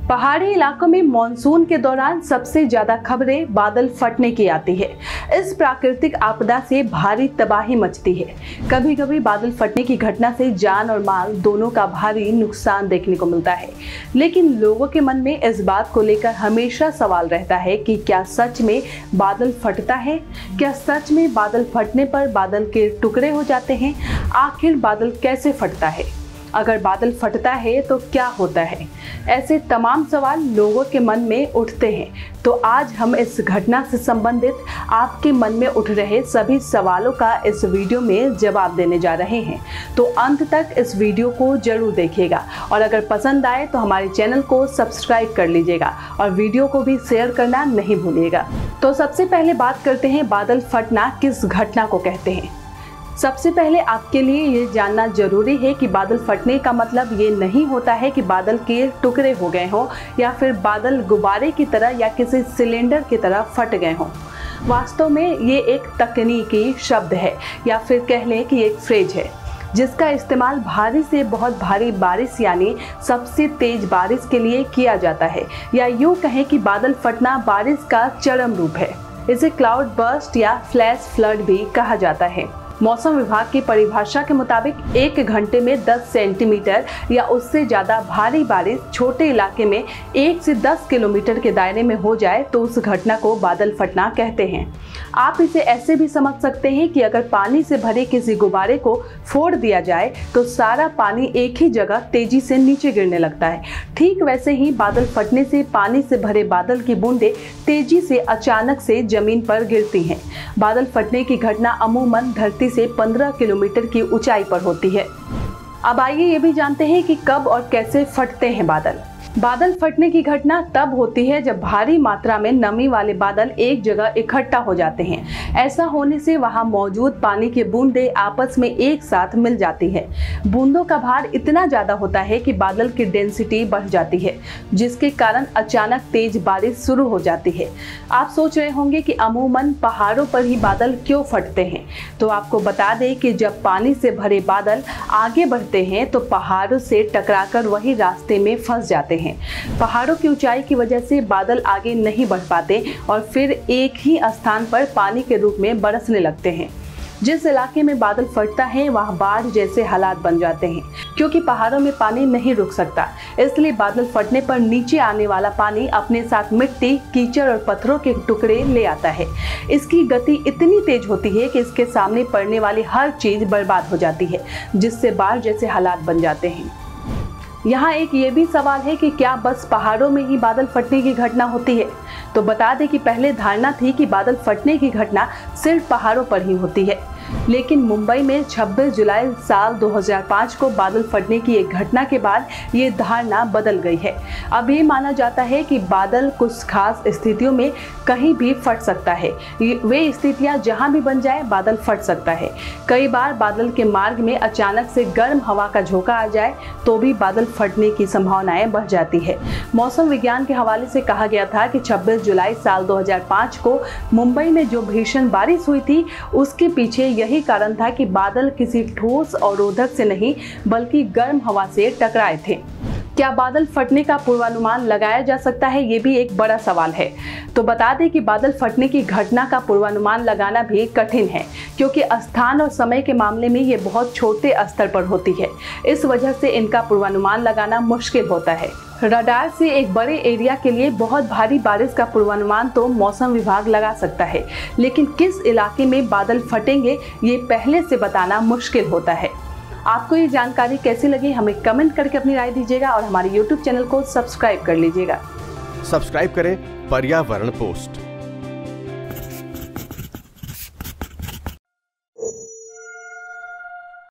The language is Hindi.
पहाड़ी इलाकों में मानसून के दौरान सबसे ज्यादा खबरें बादल फटने की आती है। इस प्राकृतिक आपदा से भारी तबाही मचती है। कभी कभी बादल फटने की घटना से जान और माल दोनों का भारी नुकसान देखने को मिलता है। लेकिन लोगों के मन में इस बात को लेकर हमेशा सवाल रहता है कि क्या सच में बादल फटता है? क्या सच में बादल फटने पर बादल के टुकड़े हो जाते हैं? आखिर बादल कैसे फटता है? अगर बादल फटता है तो क्या होता है? ऐसे तमाम सवाल लोगों के मन में उठते हैं। तो आज हम इस घटना से संबंधित आपके मन में उठ रहे सभी सवालों का इस वीडियो में जवाब देने जा रहे हैं। तो अंत तक इस वीडियो को जरूर देखिएगा और अगर पसंद आए तो हमारे चैनल को सब्सक्राइब कर लीजिएगा और वीडियो को भी शेयर करना नहीं भूलिएगा। तो सबसे पहले बात करते हैं बादल फटना किस घटना को कहते हैं। सबसे पहले आपके लिए ये जानना जरूरी है कि बादल फटने का मतलब ये नहीं होता है कि बादल के टुकड़े हो गए हों या फिर बादल गुब्बारे की तरह या किसी सिलेंडर की तरह फट गए हों। वास्तव में ये एक तकनीकी शब्द है या फिर कह लें कि एक फ्रेज है जिसका इस्तेमाल भारी से बहुत भारी बारिश यानी सबसे तेज बारिश के लिए किया जाता है, या यूँ कहें कि बादल फटना बारिश का चरम रूप है। इसे क्लाउड बर्स्ट या फ्लैश फ्लड भी कहा जाता है। मौसम विभाग की परिभाषा के मुताबिक 1 घंटे में 10 सेंटीमीटर या उससे ज़्यादा भारी बारिश छोटे इलाके में 1 से 10 किलोमीटर के दायरे में हो जाए तो उस घटना को बादल फटना कहते हैं। आप इसे ऐसे भी समझ सकते हैं कि अगर पानी से भरे किसी गुब्बारे को फोड़ दिया जाए तो सारा पानी एक ही जगह तेजी से नीचे गिरने लगता है। ठीक वैसे ही बादल फटने से पानी से भरे बादल की बूंदें तेजी से अचानक से जमीन पर गिरती हैं। बादल फटने की घटना अमूमन धरती से 15 किलोमीटर की ऊंचाई पर होती है। अब आइए ये भी जानते हैं कि कब और कैसे फटते हैं बादल। बादल फटने की घटना तब होती है जब भारी मात्रा में नमी वाले बादल एक जगह इकट्ठा हो जाते हैं। ऐसा होने से वहां मौजूद पानी की बूंदें आपस में एक साथ मिल जाती है। बूंदों का भार इतना ज्यादा होता है कि बादल की डेंसिटी बढ़ जाती है, जिसके कारण अचानक तेज बारिश शुरू हो जाती है। आप सोच रहे होंगे कि अमूमन पहाड़ों पर ही बादल क्यों फटते हैं। तो आपको बता दें कि जब पानी से भरे बादल आगे बढ़ते हैं तो पहाड़ों से टकराकर वही रास्ते में फंस जाते हैं। पहाड़ों की ऊंचाई की वजह से बादल आगे नहीं बढ़ पाते और फिर एक ही स्थान पर पानी के रूप में बरसने लगते हैं। जिस इलाके में बादल फटता है वहां बाढ़ जैसे हालात बन जाते हैं, क्योंकि पहाड़ों में पानी नहीं रुक सकता। इसलिए बादल फटने पर नीचे आने वाला पानी अपने साथ मिट्टी, कीचड़ और पत्थरों के टुकड़े ले आता है। इसकी गति इतनी तेज होती है कि इसके सामने पड़ने वाली हर चीज बर्बाद हो जाती है, जिससे बाढ़ जैसे हालात बन जाते हैं। यहाँ एक ये भी सवाल है कि क्या बस पहाड़ों में ही बादल फटने की घटना होती है। तो बता दें कि पहले धारणा थी कि बादल फटने की घटना सिर्फ पहाड़ों पर ही होती है, लेकिन मुंबई में 26 जुलाई साल 2005 को बादल फटने की एक घटना के बाद ये धारणा बदल गई है। अब ये माना जाता है कि बादल कुछ खास स्थितियों में कहीं भी फट सकता है। वे स्थितियां जहां भी बन जाए बादल फट सकता है। कई बार बादल के मार्ग में अचानक से गर्म हवा का झोंका आ जाए तो भी बादल फटने की संभावनाएं बढ़ जाती है। मौसम विज्ञान के हवाले से कहा गया था कि 26 जुलाई साल 2005 को मुंबई में जो भीषण बारिश हुई थी उसके पीछे यही कारण था कि बादल किसी ठोस अवरोधक से नहीं बल्कि गर्म हवा से टकराए थे। क्या बादल फटने का पूर्वानुमान लगाया जा सकता है? ये भी एक बड़ा सवाल है। तो बता दें कि बादल फटने की घटना का पूर्वानुमान लगाना भी कठिन है, क्योंकि स्थान और समय के मामले में ये बहुत छोटे स्तर पर होती है। इस वजह से इनका पूर्वानुमान लगाना मुश्किल होता है। रडार से एक बड़े एरिया के लिए बहुत भारी बारिश का पूर्वानुमान तो मौसम विभाग लगा सकता है, लेकिन किस इलाके में बादल फटेंगे ये पहले से बताना मुश्किल होता है। आपको ये जानकारी कैसी लगी हमें कमेंट करके अपनी राय दीजिएगा और हमारे YouTube चैनल को सब्सक्राइब कर लीजिएगा। सब्सक्राइब करें पर्यावरण पोस्ट।